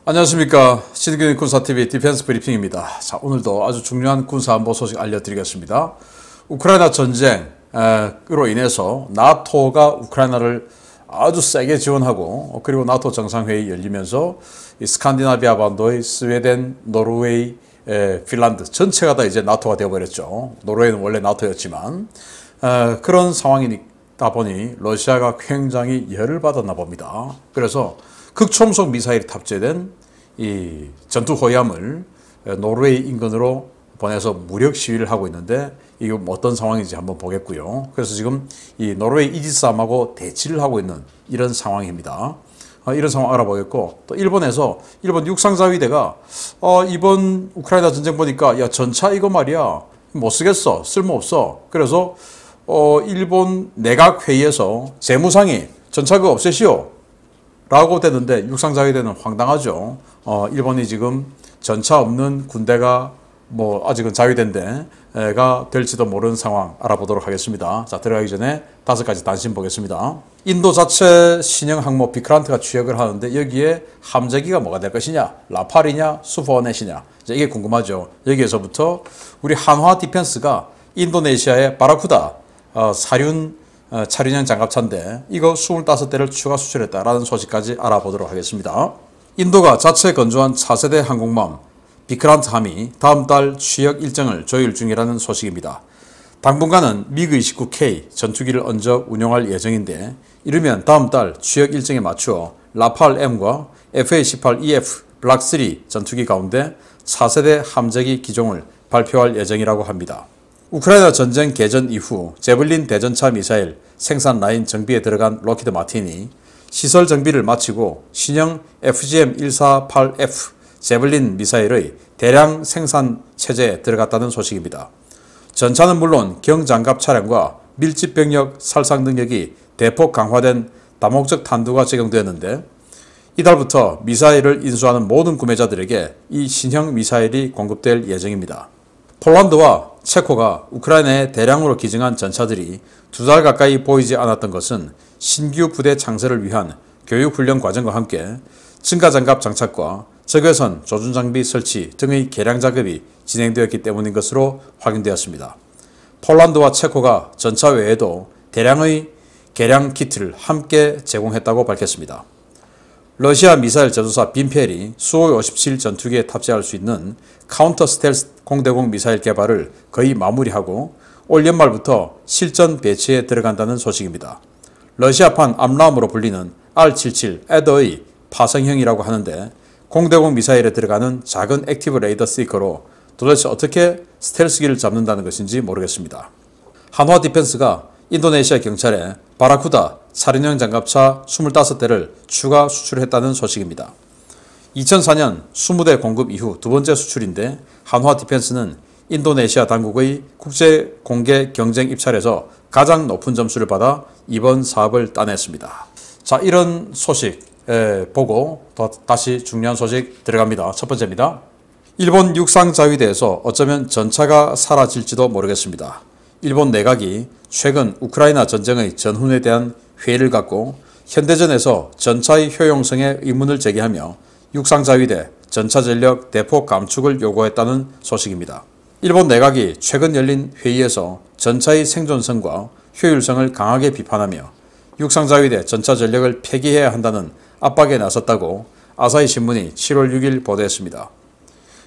안녕하십니까. 신규 군사TV 디펜스 브리핑입니다. 자, 오늘도 아주 중요한 군사안보 소식 알려드리겠습니다. 우크라이나 전쟁으로 인해서 나토가 우크라이나를 아주 세게 지원하고, 그리고 나토 정상회의 열리면서 이 스칸디나비아 반도의 스웨덴, 노르웨이, 핀란드 전체가 다 이제 나토가 되어버렸죠. 노르웨이는 원래 나토였지만 그런 상황이다 보니 러시아가 굉장히 열을 받았나 봅니다. 그래서 극초음속 미사일이 탑재된 이 전투 호위함을 노르웨이 인근으로 보내서 무력 시위를 하고 있는데, 이게 어떤 상황인지 한번 보겠고요. 그래서 지금 이 노르웨이 이지스함하고 대치를 하고 있는 이런 상황입니다. 이런 상황 알아보겠고, 또 일본에서 일본 육상자위대가 이번 우크라이나 전쟁 보니까 야, 전차 이거 말이야 못 쓰겠어, 쓸모없어. 그래서 일본 내각회의에서 재무상이 전차 그거 없애시오 라고 되는데, 육상자위대는 황당하죠. 일본이 지금 전차 없는 군대가 아직은 자위대인데가 될지도 모르는 상황 알아보도록 하겠습니다. 자, 들어가기 전에 5가지 단신 보겠습니다. 인도 자체 신형 항모 비크란트가 취역을 하는데, 여기에 함재기가 뭐가 될 것이냐, 라팔이냐, 수포넷이냐, 이게 궁금하죠. 여기에서부터 우리 한화 디펜스가 인도네시아의 바라쿠다 차륜형 장갑차인데 이거 25대를 추가 수출했다라는 소식까지 알아보도록 하겠습니다. 인도가 자체 건조한 차세대 항공모함 비크란트함이 다음 달 취역 일정을 조율 중이라는 소식입니다. 당분간은 미그-29K 전투기를 얹어 운용할 예정인데, 이르면 다음 달 취역 일정에 맞추어 라팔-M과 FA-18EF 블락3 전투기 가운데 차세대 함재기 기종을 발표할 예정이라고 합니다. 우크라이나 전쟁 개전 이후 제블린 대전차 미사일 생산 라인 정비에 들어간 록히드 마틴이 시설 정비를 마치고 신형 FGM-148F 제블린 미사일의 대량 생산 체제에 들어갔다는 소식입니다. 전차는 물론 경장갑 차량과 밀집병력 살상 능력이 대폭 강화된 다목적 탄두가 적용되었는데, 이달부터 미사일을 인수하는 모든 구매자들에게 이 신형 미사일이 공급될 예정입니다. 폴란드와 체코가 우크라이나에 대량으로 기증한 전차들이 2달 가까이 보이지 않았던 것은 신규 부대 창설을 위한 교육훈련 과정과 함께 증가장갑 장착과 적외선 조준장비 설치 등의 개량 작업이 진행되었기 때문인 것으로 확인되었습니다. 폴란드와 체코가 전차 외에도 대량의 개량 키트를 함께 제공했다고 밝혔습니다. 러시아 미사일 제조사 빈펠이 수호-57 전투기에 탑재할 수 있는 카운터 스텔스 공대공 미사일 개발을 거의 마무리하고 올 연말부터 실전 배치에 들어간다는 소식입니다. 러시아판 암람으로 불리는 R-77 애더의 파성형이라고 하는데, 공대공 미사일에 들어가는 작은 액티브 레이더 시커로 도대체 어떻게 스텔스기를 잡는다는 것인지 모르겠습니다. 한화 디펜스가 인도네시아 경찰에 바라쿠다 차륜형 장갑차 25대를 추가 수출했다는 소식입니다. 2004년 20대 공급 이후 두 번째 수출인데, 한화 디펜스는 인도네시아 당국의 국제 공개 경쟁 입찰에서 가장 높은 점수를 받아 이번 사업을 따냈습니다. 자, 이런 소식 보고 다시 중요한 소식 들어갑니다. 첫 번째입니다. 일본 육상자위대에서 어쩌면 전차가 사라질지도 모르겠습니다. 일본 내각이 최근 우크라이나 전쟁의 전훈에 대한 회의를 갖고 현대전에서 전차의 효용성에 의문을 제기하며 육상자위대 전차 전력 대폭 감축을 요구했다는 소식입니다. 일본 내각이 최근 열린 회의에서 전차의 생존성과 효율성을 강하게 비판하며 육상자위대 전차 전력을 폐기해야 한다는 압박에 나섰다고 아사히 신문이 7월 6일 보도했습니다.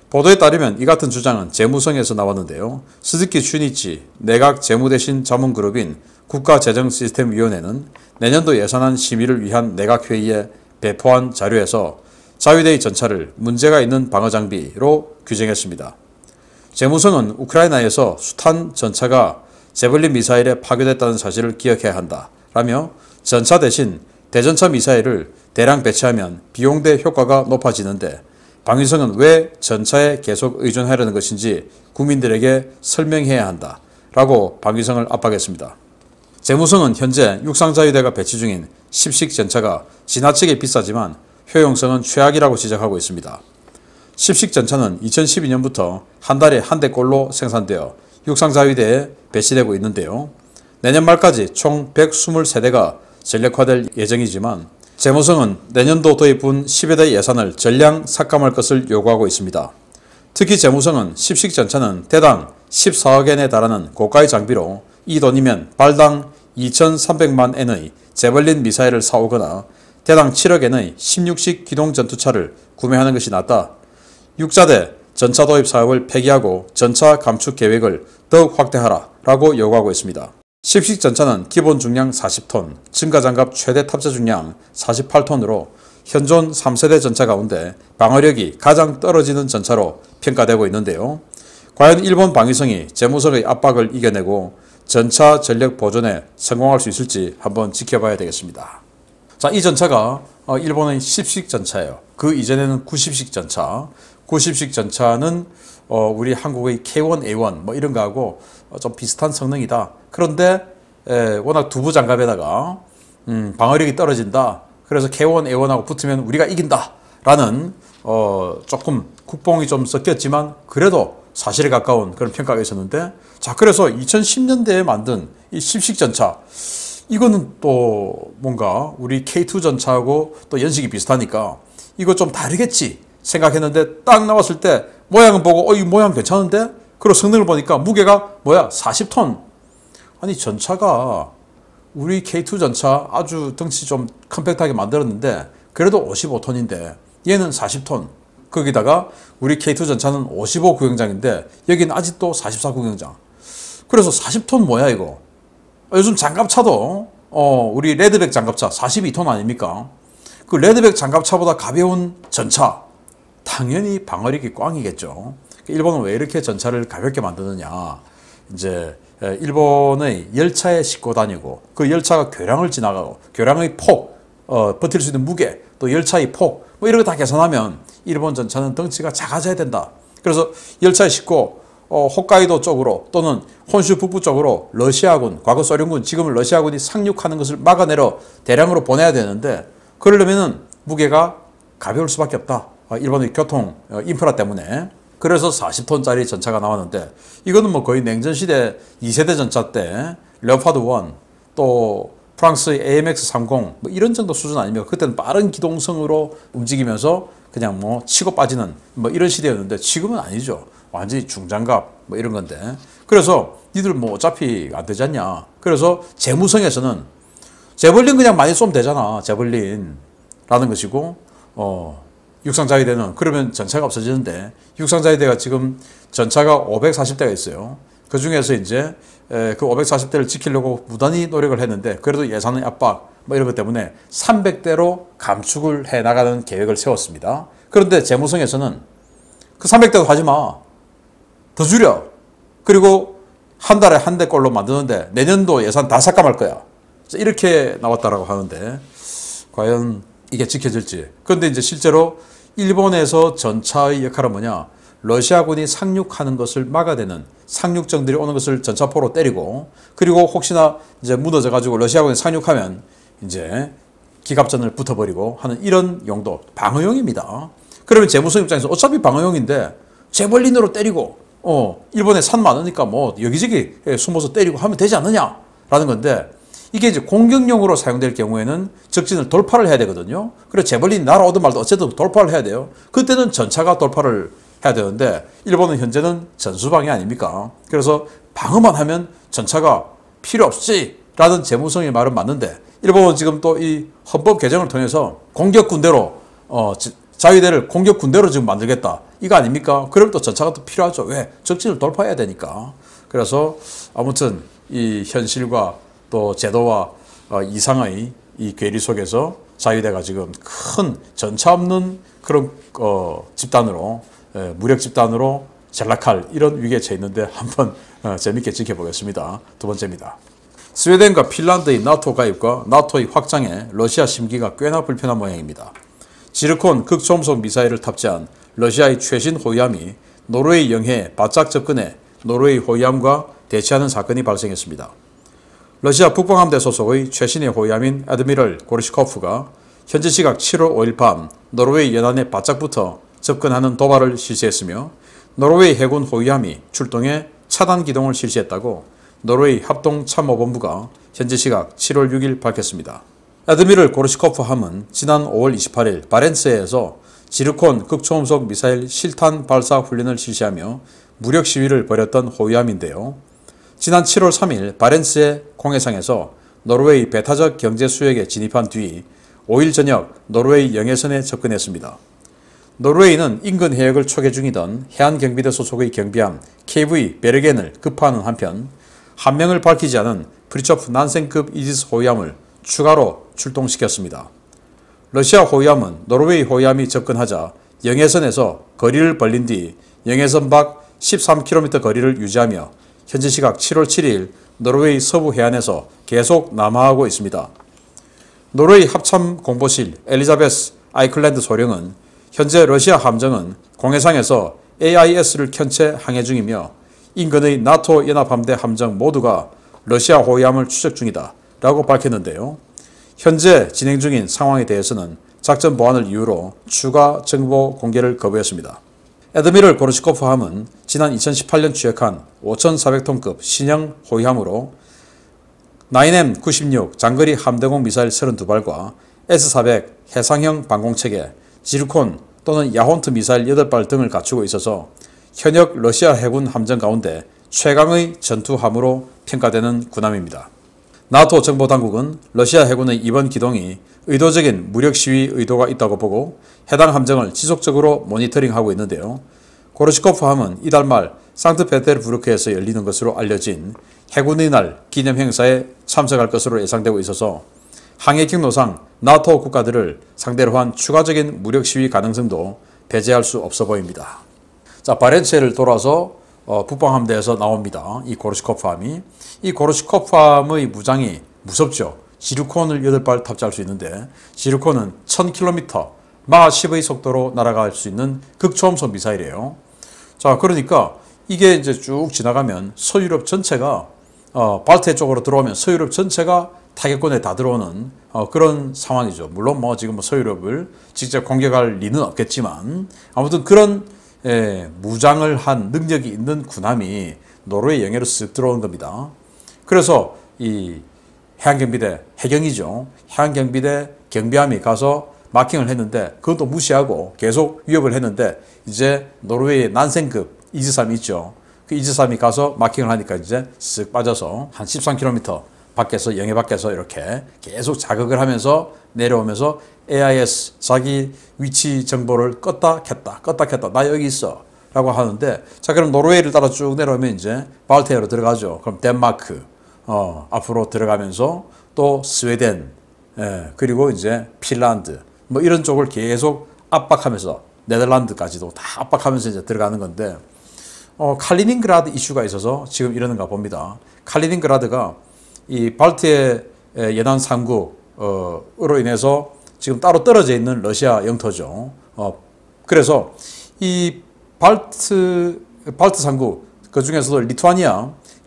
보도에 따르면 이 같은 주장은 재무성에서 나왔는데요. 스즈키 슈니치 내각 재무대신 자문그룹인 국가재정시스템위원회는 내년도 예산안 심의를 위한 내각회의에 배포한 자료에서 자위대의 전차를 문제가 있는 방어장비로 규정했습니다. 재무성은 우크라이나에서 숱한 전차가 제블린 미사일에 파괴됐다는 사실을 기억해야 한다 라며, 전차 대신 대전차 미사일을 대량 배치하면 비용 대 효과가 높아지는데 방위성은 왜 전차에 계속 의존하려는 것인지 국민들에게 설명해야 한다 라고 방위성을 압박했습니다. 재무성은 현재 육상자위대가 배치 중인 10식 전차가 지나치게 비싸지만 효용성은 최악이라고 지적하고 있습니다. 10식 전차는 2012년부터 한 달에 한 대꼴로 생산되어 육상자위대에 배치되고 있는데요. 내년 말까지 총 123대가 전력화될 예정이지만 재무성은 내년도 도입분 10여 대 예산을 전량 삭감할 것을 요구하고 있습니다. 특히 재무성은 십식 전차는 대당 14억엔에 달하는 고가의 장비로 이 돈이면 발당 2,300만 엔의 제벌린 미사일을 사오거나 대당 7억엔의 16식 기동 전투차를 구매하는 것이 낫다. 6자대 전차 도입 사업을 폐기하고 전차 감축 계획을 더욱 확대하라 라고 요구하고 있습니다. 10식 전차는 기본 중량 40톤, 증가장갑 최대 탑재 중량 48톤으로 현존 3세대 전차 가운데 방어력이 가장 떨어지는 전차로 평가되고 있는데요. 과연 일본 방위성이 재무성의 압박을 이겨내고 전차 전력 보존에 성공할 수 있을지 한번 지켜봐야 되겠습니다. 자, 이 전차가 일본의 10식 전차예요. 그 이전에는 90식 전차. 90식 전차는 우리 한국의 K1A1 뭐 이런 거하고 좀 비슷한 성능이다. 그런데 워낙 두부 장갑에다가 방어력이 떨어진다. 그래서 K1A1하고 붙으면 우리가 이긴다. 라는 조금 국뽕이 좀 섞였지만 그래도 사실에 가까운 그런 평가가 있었는데, 자, 그래서 2010년대에 만든 이 10식 전차, 이거는 또 뭔가 우리 K2 전차하고 또 연식이 비슷하니까 이거 좀 다르겠지 생각했는데 딱 나왔을 때 모양을 보고 이 모양 괜찮은데? 그리고 성능을 보니까 무게가 뭐야? 40톤. 아니, 전차가 우리 K2 전차 아주 덩치 좀 컴팩트하게 만들었는데 그래도 55톤인데 얘는 40톤. 거기다가 우리 K2 전차는 55구경장인데 여기는 아직도 44구경장. 그래서 40톤 뭐야 이거? 요즘 장갑차도 우리 레드백 장갑차 42톤 아닙니까? 그 레드백 장갑차보다 가벼운 전차, 당연히 방어력이 꽝이겠죠. 일본은 왜 이렇게 전차를 가볍게 만드느냐? 이제 일본의 열차에 싣고 다니고 그 열차가 교량을 지나가고 교량의 폭, 버틸 수 있는 무게, 또 열차의 폭, 뭐 이런 거 다 계산하면 일본 전차는 덩치가 작아져야 된다. 그래서 열차에 싣고 홋카이도 쪽으로 또는 혼슈 북부 쪽으로 러시아군, 과거 소련군, 지금은 러시아군이 상륙하는 것을 막아내려 대량으로 보내야 되는데 그러려면은 무게가 가벼울 수밖에 없다. 일본의 교통 인프라 때문에. 그래서 40톤짜리 전차가 나왔는데 이거는 뭐 거의 냉전시대 2세대 전차 때 레오파드 1, 또 프랑스의 AMX-30 뭐 이런 정도 수준 아닙니까? 그때는 빠른 기동성으로 움직이면서 그냥 뭐 치고 빠지는 뭐 이런 시대였는데 지금은 아니죠. 완전히 중장갑 뭐 이런 건데. 그래서 니들 뭐 어차피 안 되지 않냐. 그래서 재무성에서는 제벌린 그냥 많이 쏘면 되잖아. 제벌린 라는 것이고 육상자위대는 그러면 전차가 없어지는데 육상자위대가 지금 전차가 540대가 있어요. 그 중에서 이제 그 540대를 지키려고 무단히 노력을 했는데 그래도 예산의 압박 뭐 이런 것 때문에 300대로 감축을 해 나가는 계획을 세웠습니다. 그런데 재무성에서는 그 300대도 하지 마. 더 줄여. 그리고 한 달에 한 대꼴로 만드는데 내년도 예산 다 삭감할 거야. 이렇게 나왔다라고 하는데 과연 이게 지켜질지. 그런데 이제 실제로 일본에서 전차의 역할은 뭐냐? 러시아군이 상륙하는 것을 막아대는 상륙정들이 오는 것을 전차포로 때리고 그리고 혹시나 이제 무너져 가지고 러시아군이 상륙하면 이제 기갑전을 붙어버리고 하는 이런 용도, 방어용입니다. 그러면 재무성 입장에서 어차피 방어용인데 제벌린으로 때리고 일본에 산 많으니까 뭐 여기저기 숨어서 때리고 하면 되지 않느냐라는 건데 이게 이제 공격용으로 사용될 경우에는 적진을 돌파를 해야 되거든요. 그래서 제벌린이 날아오든 말든 어쨌든 돌파를 해야 돼요. 그때는 전차가 돌파를 해야 되는데 일본은 현재는 전수방위 아닙니까? 그래서 방어만 하면 전차가 필요 없지라는 재무성의 말은 맞는데 일본은 지금 또 이 헌법 개정을 통해서 공격 군대로 자위대를 공격 군대로 지금 만들겠다. 이거 아닙니까? 그럼 또 전차가 또 필요하죠. 왜? 적진을 돌파해야 되니까. 그래서 아무튼 이 현실과 또 제도와 이상의 이 괴리 속에서 자위대가 지금 큰 전차 없는 그런 집단으로 무력 집단으로 전락할 이런 위기에 처해 있는데 한번 재밌게 지켜보겠습니다. 두 번째입니다. 스웨덴과 핀란드의 나토 가입과 나토의 확장에 러시아 심기가 꽤나 불편한 모양입니다. 지르콘 극초음속 미사일을 탑재한 러시아의 최신 호위함이 노르웨이 영해에 바짝 접근해 노르웨이 호위함과 대치하는 사건이 발생했습니다. 러시아 국방함대 소속의 최신의 호위함인 애드미럴 고르시코프가 현지 시각 7월 5일 밤 노르웨이 연안에 바짝 붙어 접근하는 도발을 실시했으며 노르웨이 해군 호위함이 출동해 차단 기동을 실시했다고 노르웨이 합동참모본부가 현지 시각 7월 6일 밝혔습니다. 에드미럴 고르시코프 함은 지난 5월 28일 바렌츠해에서 지르콘 극초음속 미사일 실탄 발사 훈련을 실시하며 무력 시위를 벌였던 호위함인데요. 지난 7월 3일 바렌츠해 공해상에서 노르웨이 배타적 경제 수역에 진입한 뒤 5일 저녁 노르웨이 영해선에 접근했습니다. 노르웨이는 인근 해역을 초계 중이던 해안경비대 소속의 경비함 KV 베르겐을 급파하는 한편 한 명을 밝히지 않은 프리초프 난센급 이지스 호위함을 추가로 출동시켰습니다. 러시아 호위함은 노르웨이 호위함이 접근하자 영해선에서 거리를 벌린 뒤 영해선 밖 13km 거리를 유지하며 현지 시각 7월 7일 노르웨이 서부 해안에서 계속 남하하고 있습니다. 노르웨이 합참공보실 엘리자베스 아이클랜드 소령은 현재 러시아 함정은 공해상에서 AIS를 켠 채 항해 중이며 인근의 나토 연합함대 함정 모두가 러시아 호위함을 추적 중이다 라고 밝혔는데요. 현재 진행 중인 상황에 대해서는 작전 보완을 이유로 추가 정보 공개를 거부했습니다. 에드미럴 고르시코프 함은 지난 2018년 취역한 5,400톤급 신형 호위함으로 9M96 장거리 함대공 미사일 32발과 S400 해상형 방공체계, 지르콘 또는 야혼트 미사일 8발 등을 갖추고 있어서 현역 러시아 해군 함정 가운데 최강의 전투함으로 평가되는 군함입니다. 나토 정보당국은 러시아 해군의 이번 기동이 의도적인 무력 시위 의도가 있다고 보고 해당 함정을 지속적으로 모니터링하고 있는데요. 고르시코프 함은 이달 말 상트페테르부르크에서 열리는 것으로 알려진 해군의 날 기념 행사에 참석할 것으로 예상되고 있어서 항해 경로상 나토 국가들을 상대로 한 추가적인 무력 시위 가능성도 배제할 수 없어 보입니다. 자, 바렌츠해를 돌아서 북방함대에서 나옵니다. 이 고르시코프 함이. 이 고르시코프 함의 무장이 무섭죠. 지르콘을 8발 탑재할 수 있는데 지르콘은 1000km 마 10의 속도로 날아갈 수 있는 극초음속 미사일이에요. 자, 그러니까 이게 이제 쭉 지나가면 서유럽 전체가 발트해 쪽으로 들어오면 서유럽 전체가 타격권에 다 들어오는 그런 상황이죠. 물론 뭐 지금 서유럽을 직접 공격할 리는 없겠지만 아무튼 그런 무장을 한 능력이 있는 군함이 노르웨이 영해로 쓱 들어온 겁니다. 그래서 이 해안경비대, 해경이죠. 해안경비대 경비함이 가서 마킹을 했는데 그것도 무시하고 계속 위협을 했는데 이제 노르웨이의 난센급 이지삼이 있죠. 그 이지삼이 가서 마킹을 하니까 이제 쓱 빠져서 한 13km 밖에서 영해 밖에서 이렇게 계속 자극을 하면서 내려오면서 AIS 자기 위치 정보를 껐다 켰다 나 여기 있어 라고 하는데 자 그럼 노르웨이를 따라 쭉 내려오면 이제 발트해로 들어가죠. 그럼 덴마크 앞으로 들어가면서 또 스웨덴 그리고 이제 핀란드 뭐 이런 쪽을 계속 압박하면서 네덜란드까지도 다 압박하면서 이제 들어가는 건데 칼리닝그라드 이슈가 있어서 지금 이러는가 봅니다. 칼리닝그라드가 이 발트해 연안 3국으로 인해서 지금 따로 떨어져 있는 러시아 영토죠. 그래서 이 발트 3국 그 중에서도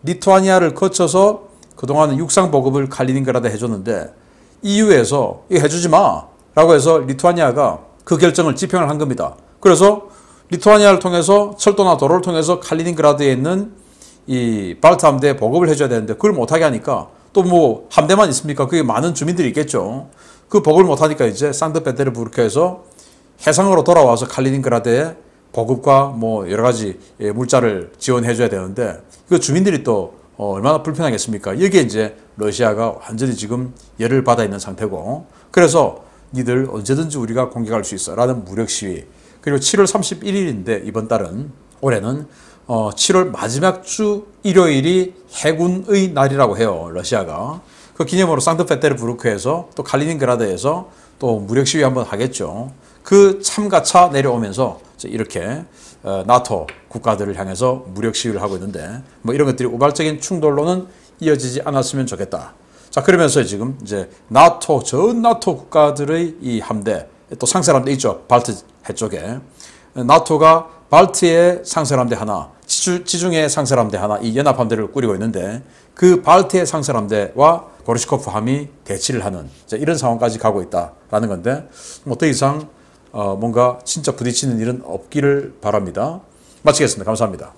리투아니아를 거쳐서 그동안은 육상 보급을 칼리닝그라드에 해줬는데 EU에서 이거 해주지 마 라고 해서 리투아니아가 그 결정을 집행을 한 겁니다. 그래서 리투아니아를 통해서 철도나 도로를 통해서 칼리닝그라드에 있는 이 발트 함대에 보급을 해줘야 되는데 그걸 못하게 하니까 또 뭐 함대만 있습니까? 그게 많은 주민들이 있겠죠. 그 보급을 못하니까 이제 상트페테르부르크에서 해상으로 돌아와서 칼리닝그라드에 보급과 뭐 여러 가지 물자를 지원해줘야 되는데 그 주민들이 또 얼마나 불편하겠습니까? 여기에 이제 러시아가 완전히 지금 열을 받아 있는 상태고 그래서 니들 언제든지 우리가 공격할 수 있어 라는 무력 시위 그리고 7월 31일인데 이번 달은 올해는 7월 마지막 주 일요일이 해군의 날이라고 해요. 러시아가. 그 기념으로 상트페테르부르크에서 또 칼리닝그라드에서 또 무력 시위 한번 하겠죠. 그 참가차 내려오면서 이렇게 나토 국가들을 향해서 무력 시위를 하고 있는데 뭐 이런 것들이 우발적인 충돌로는 이어지지 않았으면 좋겠다. 자 그러면서 지금 이제 전 나토 국가들의 이 함대 또 상세함대 있죠. 발트 해 쪽에 나토가 발트의 상세함대 하나, 지중해 상세함대 하나 이 연합함대를 꾸리고 있는데 그 발트의 상세함대와 고르시코프 함이 대치를 하는 이런 상황까지 가고 있다라는 건데 뭐 더 이상 뭔가 진짜 부딪히는 일은 없기를 바랍니다. 마치겠습니다. 감사합니다.